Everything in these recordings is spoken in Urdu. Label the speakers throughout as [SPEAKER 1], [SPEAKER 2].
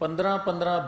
[SPEAKER 1] 15-15,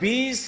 [SPEAKER 1] 20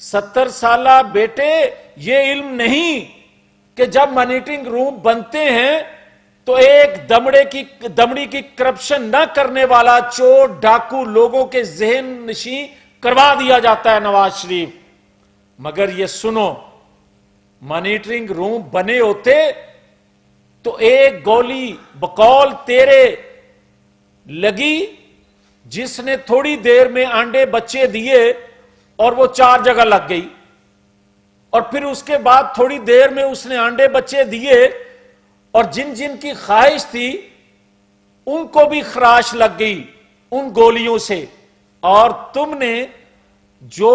[SPEAKER 1] 70 سالہ بیٹے یہ علم نہیں کہ جب مانیٹرنگ روم بنتے ہیں تو ایک دمڑی کی کرپشن نہ کرنے والا چور ڈاکو لوگوں کے ذہن نشیں کروا دیا جاتا ہے نواز شریف. مگر یہ سنو، مانیٹرنگ روم بنے ہوتے تو ایک گولی بقول تیرے لگی جس نے تھوڑی دیر میں انڈے بچے دیے اور وہ 4 جگہ لگ گئی، اور پھر اس کے بعد تھوڑی دیر میں اس نے انڈے بچے دیے اور جن جن کی خواہش تھی ان کو بھی خراش لگ گئی ان گولیوں سے. اور تم نے جو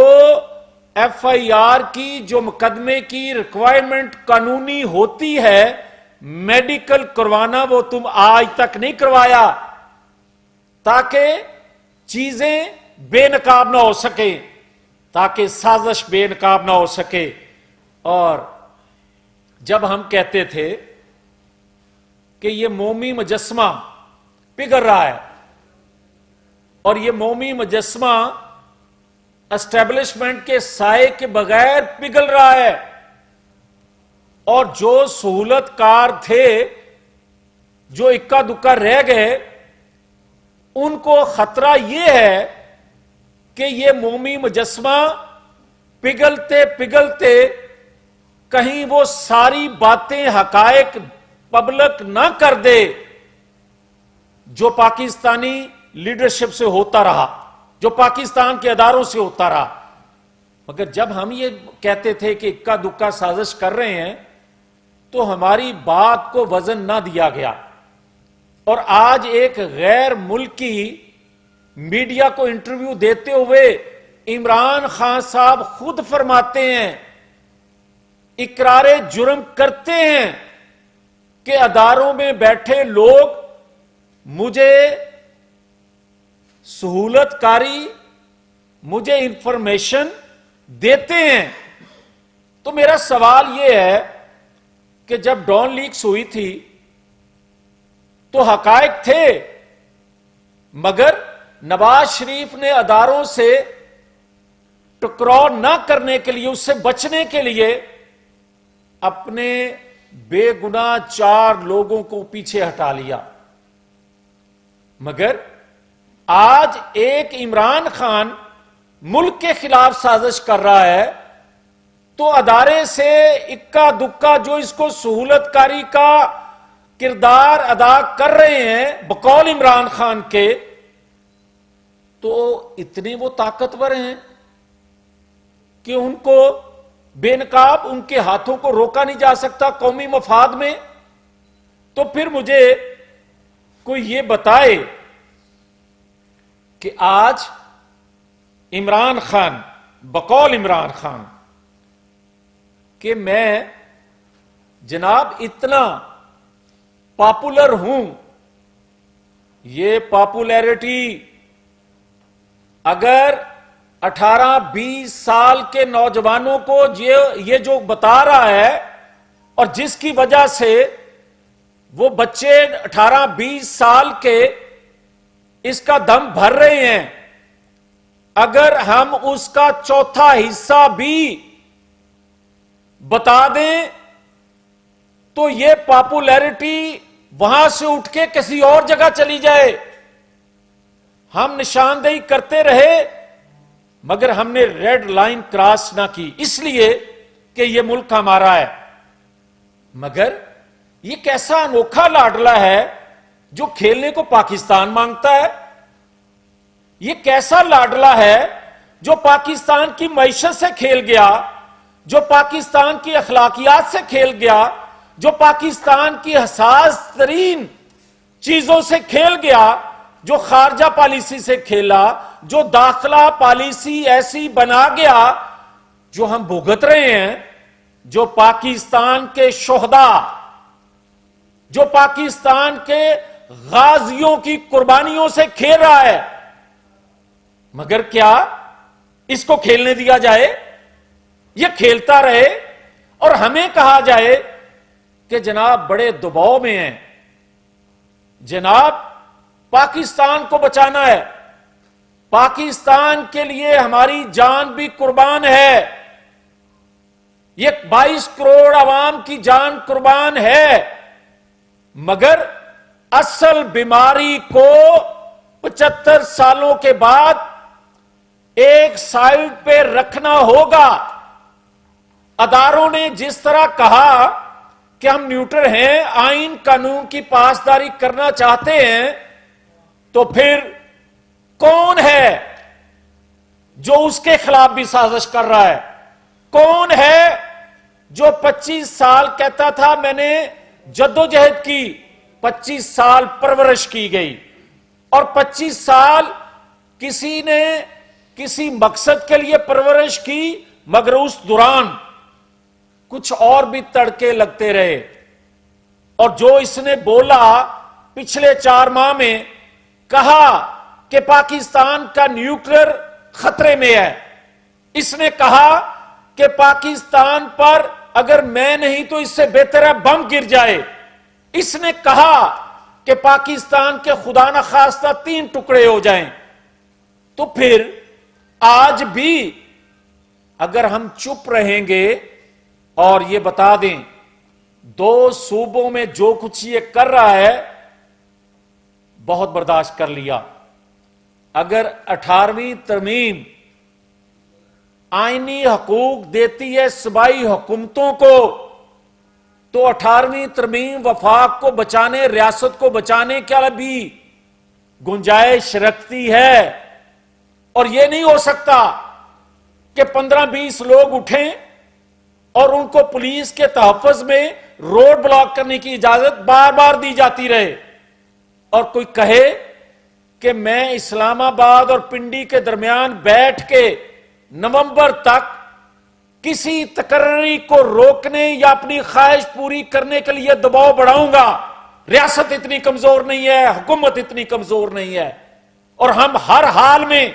[SPEAKER 1] ایف آئی آر کی، جو مقدمے کی ریکوائرمنٹ قانونی ہوتی ہے میڈیکل کروانا، وہ تم آج تک نہیں کروایا تاکہ چیزیں بے نقاب نہ ہو سکے، تاکہ سازش بے نقاب نہ ہو سکے. اور جب ہم کہتے تھے کہ یہ مومی مجسمہ پگھل رہا ہے اور یہ مومی مجسمہ اسٹیبلشمنٹ کے سائے کے بغیر پگھل رہا ہے، اور جو سہولت کار تھے جو اکا دکا رہ گئے ان کو خطرہ یہ ہے کہ یہ مومی مجسمہ پگھلتے پگھلتے کہیں وہ ساری باتیں حقائق پبلک نہ کر دے جو پاکستانی لیڈرشپ سے ہوتا رہا، جو پاکستان کے اداروں سے ہوتا رہا. مگر جب ہم یہ کہتے تھے کہ اکا دکا سازش کر رہے ہیں تو ہماری بات کو وزن نہ دیا گیا. اور آج ایک غیر ملکی میڈیا کو انٹرویو دیتے ہوئے عمران خان صاحب خود فرماتے ہیں، اقرار جرم کرتے ہیں کہ اداروں میں بیٹھے لوگ مجھے سہولت کاری، مجھے انفارمیشن دیتے ہیں. تو میرا سوال یہ ہے کہ جب ڈان لیکس ہوئی تھی تو حقائق تھے، مگر نواز شریف نے اداروں سے ٹکراؤ نہ کرنے کے لیے، اس سے بچنے کے لیے اپنے بے گناہ 4 لوگوں کو پیچھے ہٹا لیا. مگر آج ایک عمران خان ملک کے خلاف سازش کر رہا ہے تو ادارے سے اکا دکا جو اس کو سہولت کاری کا کردار ادا کر رہے ہیں بقول عمران خان کے، تو اتنے وہ طاقتور ہیں کہ ان کو بے نقاب ان کے ہاتھوں کو روکا نہیں جا سکتا قومی مفاد میں. تو پھر مجھے کوئی یہ بتائے کہ آج عمران خان بقول عمران خان کہ میں جناب اتنا پاپولر ہوں، یہ پاپولیرٹی اگر 18-20 سال کے نوجوانوں کو یہ جو بتا رہا ہے اور جس کی وجہ سے وہ بچے 18-20 سال کے اس کا دم بھر رہے ہیں، اگر ہم اس کا چوتھا حصہ بھی بتا دیں تو یہ پاپولیرٹی وہاں سے اٹھ کے کسی اور جگہ چلی جائے. ہم نشاندہی کرتے رہے مگر ہم نے ریڈ لائن کراس نہ کی، اس لیے کہ یہ ملک ہمارا ہے. مگر یہ کیسا انوکھا لاڈلا ہے جو کھیلنے کو پاکستان مانگتا ہے؟ یہ کیسا لاڈلا ہے جو پاکستان کی معیشت سے کھیل گیا، جو پاکستان کی اخلاقیات سے کھیل گیا، جو پاکستان کی حساس ترین چیزوں سے کھیل گیا، جو خارجہ پالیسی سے کھیلا، جو داخلہ پالیسی ایسی بنا گیا جو ہم بھگت رہے ہیں، جو پاکستان کے شہداء، جو پاکستان کے غازیوں کی قربانیوں سے کھیل رہا ہے. مگر کیا اس کو کھیلنے دیا جائے؟ یہ کھیلتا رہے اور ہمیں کہا جائے کہ جناب بڑے دباؤ میں ہیں، جناب پاکستان کو بچانا ہے. پاکستان کے لیے ہماری جان بھی قربان ہے، یہ 22 کروڑ عوام کی جان قربان ہے، مگر اصل بیماری کو 75 سالوں کے بعد ایک سائیڈ پہ رکھنا ہوگا۔ اداروں نے جس طرح کہا کہ ہم نیوٹرل ہیں، آئین قانون کی پاسداری کرنا چاہتے ہیں، تو پھر کون ہے جو اس کے خلاف بھی سازش کر رہا ہے؟ کون ہے جو 25 سال کہتا تھا میں نے جدوجہد کی، 25 سال پرورش کی گئی، اور 25 سال کسی نے کسی مقصد کے لیے پرورش کی، مگر اس دوران کچھ اور بھی تڑکے لگتے رہے۔ اور جو اس نے بولا پچھلے 4 ماہ میں، کہا کہ پاکستان کا نیوکلیر خطرے میں ہے، اس نے کہا کہ پاکستان پر اگر میں نہیں تو اس سے بہتر ہے بم گر جائے، اس نے کہا کہ پاکستان کے خدا نخواستہ 3 ٹکڑے ہو جائیں۔ تو پھر آج بھی اگر ہم چپ رہیں گے اور یہ بتا دیں 2 صوبوں میں جو کچھ یہ کر رہا ہے بہت برداشت کر لیا، اگر 18ویں ترمیم آئینی حقوق دیتی ہے صوبائی حکومتوں کو، تو 18ویں ترمیم وفاق کو بچانے، ریاست کو بچانے کے لیے بھی گنجائش رکھتی ہے۔ اور یہ نہیں ہو سکتا کہ 15-20 لوگ اٹھیں اور ان کو پولیس کے تحفظ میں روڈ بلاک کرنے کی اجازت بار بار دی جاتی رہے، اور کوئی کہے کہ میں اسلام آباد اور پنڈی کے درمیان بیٹھ کے نومبر تک کسی تقرری کو روکنے یا اپنی خواہش پوری کرنے کے لیے دباؤ بڑھاؤں گا۔ ریاست اتنی کمزور نہیں ہے، حکومت اتنی کمزور نہیں ہے، اور ہم ہر حال میں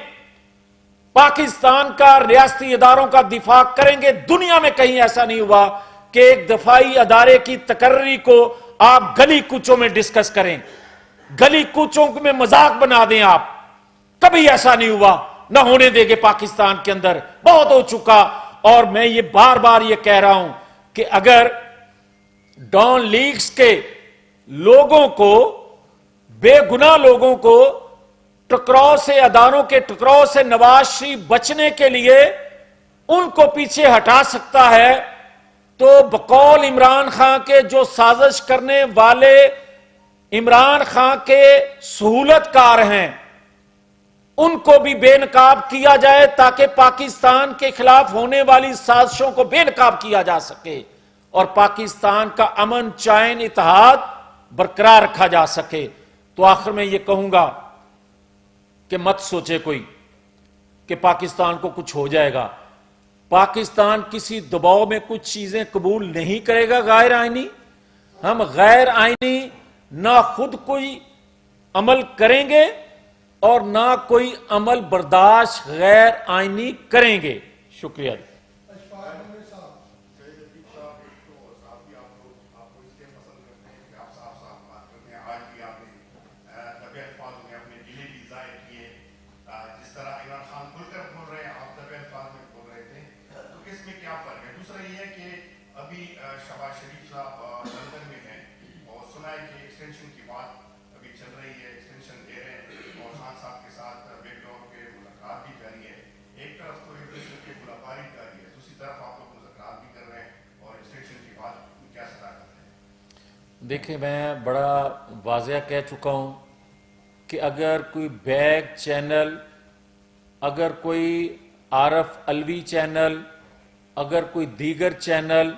[SPEAKER 1] پاکستان کا ریاستی اداروں کا دفاع کریں گے۔ دنیا میں کہیں ایسا نہیں ہوا کہ ایک دفاعی ادارے کی تقرری کو آپ گلی کوچوں میں ڈسکس کریں، گلی کوچوں میں مذاق بنا دیں، آپ کبھی ایسا نہیں ہوا، نہ ہونے دیں گے پاکستان کے اندر، بہت ہو چکا۔ اور میں یہ بار بار یہ کہہ رہا ہوں کہ اگر ڈان لیگز کے لوگوں کو، بے گناہ لوگوں کو ٹکراؤ سے، اداروں کے ٹکراؤ سے نواز شریف بچنے کے لیے ان کو پیچھے ہٹا سکتا ہے، تو بقول عمران خان کے جو سازش کرنے والے عمران خان کے سہولت کار ہیں، ان کو بھی بے نقاب کیا جائے تاکہ پاکستان کے خلاف ہونے والی سازشوں کو بے نقاب کیا جا سکے اور پاکستان کا امن، چین، اتحاد برقرار رکھا جا سکے۔ تو آخر میں یہ کہوں گا کہ مت سوچے کوئی کہ پاکستان کو کچھ ہو جائے گا۔ پاکستان کسی دباؤ میں کچھ چیزیں قبول نہیں کرے گا غیر آئینی۔ ہم غیر آئینی نہ خود کوئی عمل کریں گے اور نہ کوئی عمل برداشت غیر آئینی کریں گے۔ شکریہ۔
[SPEAKER 2] شہباز شریف صاحب لندن میں ہیں اور سنا ہے کہ ایکسٹینشن کی بات ابھی چل رہی ہے، ایکسٹینشن دے رہے ہیں اور خان صاحب کے ساتھ بیک ڈور پہ ملاقات بھی جاری ہے۔ ایک طرف تو ایکسٹینشن کی گلاباری جاری ہے، دوسری طرف آپ لوگ مذاکرات بھی کر رہے ہیں اور ایکسٹینشن کی بات کیا صداقت ہے؟
[SPEAKER 1] دیکھیں، میں بڑا واضح کہہ چکا ہوں کہ اگر کوئی بیک چینل، اگر کوئی عارف علوی چینل، اگر کوئی دیگر چینل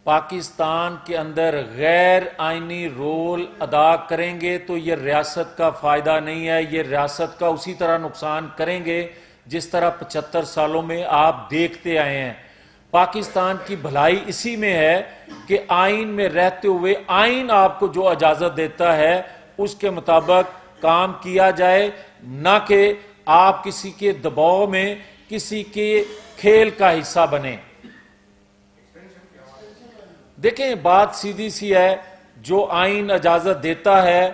[SPEAKER 1] پاکستان کے اندر غیر آئینی رول ادا کریں گے تو یہ ریاست کا فائدہ نہیں ہے، یہ ریاست کا اسی طرح نقصان کریں گے جس طرح 75 سالوں میں آپ دیکھتے آئے ہیں۔ پاکستان کی بھلائی اسی میں ہے کہ آئین میں رہتے ہوئے آئین آپ کو جو اجازت دیتا ہے اس کے مطابق کام کیا جائے، نہ کہ آپ کسی کے دباؤ میں کسی کے کھیل کا حصہ بنیں۔ دیکھیں، بات سیدھی سی ہے، جو آئین اجازت دیتا ہے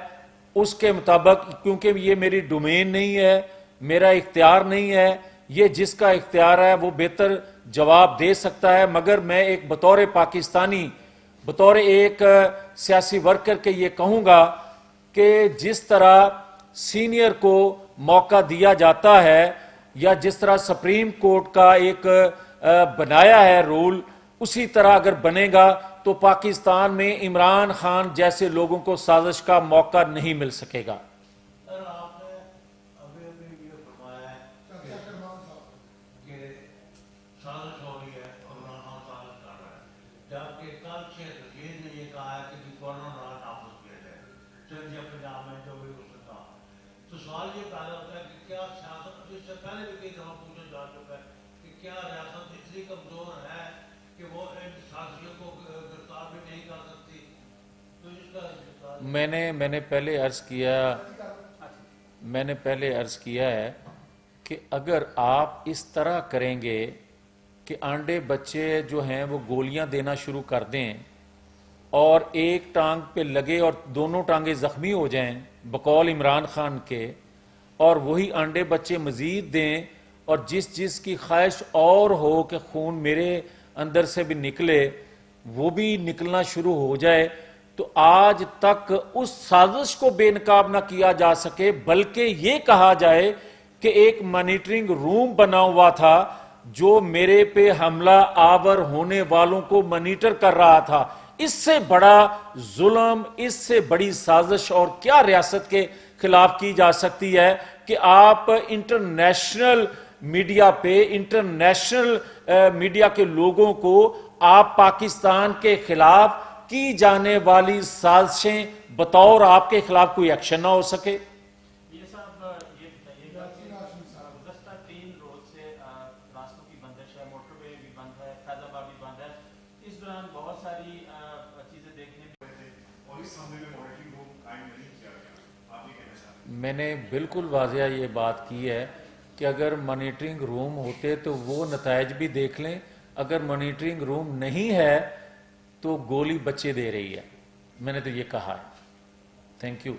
[SPEAKER 1] اس کے مطابق، کیونکہ یہ میری ڈومین نہیں ہے، میرا اختیار نہیں ہے, یہ جس کا اختیار ہے وہ بہتر جواب دے سکتا ہے, مگر میں ایک بطور پاکستانی, بطور ایک سیاسی ورکر کے یہ کہوں گا کہ جس طرح سینئر کو موقع دیا جاتا ہے یا جس طرح سپریم کورٹ کا ایک بنایا ہے رول, اسی طرح اگر بنے گا تو پاکستان میں عمران خان جیسے لوگوں کو سازش کا موقع نہیں مل سکے گا.
[SPEAKER 3] آپ نے ابھی ابھی یہ فرمایا ہے کہ سازش ہو رہی ہے اور عمران خان سازش کر رہا ہے, جبکہ کل شیخ رشید نے یہ کہا ہے کہ گورنر راج نافذ کیا جائے سندھ پنجاب میں جو بھی اس نے کہا. تو سوال یہ پیدا ہوتا ہے کہ کیا سیاست, اس سے پہلے بھی کئی دفعہ پوچھا جا چکا ہے کہ کیا ریاست اتنی کمزور ہے کہ وہ ان سازشوں کو گرفتار بھی نہیں کر سکتی؟ تو اس کا
[SPEAKER 1] میں نے پہلے عرض کیا ہے کہ اگر آپ اس طرح کریں گے کہ آنڈے بچے جو ہیں وہ گولیاں دینا شروع کر دیں اور ایک ٹانگ پہ لگے اور دونوں ٹانگیں زخمی ہو جائیں بقول عمران خان کے, اور وہی آنڈے بچے مزید دیں, اور جس کی خواہش اور ہو کہ خون میرے اندر سے بھی نکلے وہ بھی نکلنا شروع ہو جائے, تو آج تک اس سازش کو بے نقاب نہ کیا جا سکے, بلکہ یہ کہا جائے کہ ایک مانیٹرنگ روم بنا ہوا تھا جو میرے پہ حملہ آور ہونے والوں کو مانیٹر کر رہا تھا. اس سے بڑا ظلم, اس سے بڑی سازش اور کیا ریاست کے خلاف کی جا سکتی ہے کہ آپ انٹرنیشنل میڈیا پہ, انٹرنیشنل میڈیا کے لوگوں کو آپ پاکستان کے خلاف کی جانے والی سازشیں بطور آپ کے خلاف کوئی ایکشن نہ ہو سکے.
[SPEAKER 4] یہ صاحب یہ بتائیے گا گزشتہ 3 روز سے راستوں کی بندش ہے, موٹر وے بھی بند ہے, فیض آباد بھی بند ہے, اس دوران بہت ساری چیزیں دیکھنے
[SPEAKER 2] اور اس حملے میں مانیٹرنگ روم قائم نہیں کیا گیا, آپ یہ کہنا چاہتے ہیں؟
[SPEAKER 1] میں نے بالکل واضح یہ بات کی ہے کہ اگر مانیٹرنگ روم ہوتے تو وہ نتائج بھی دیکھ لیں, اگر مانیٹرنگ روم نہیں ہے تو گولی بچے دے رہی ہے, میں نے تو یہ کہا ہے. Thank you.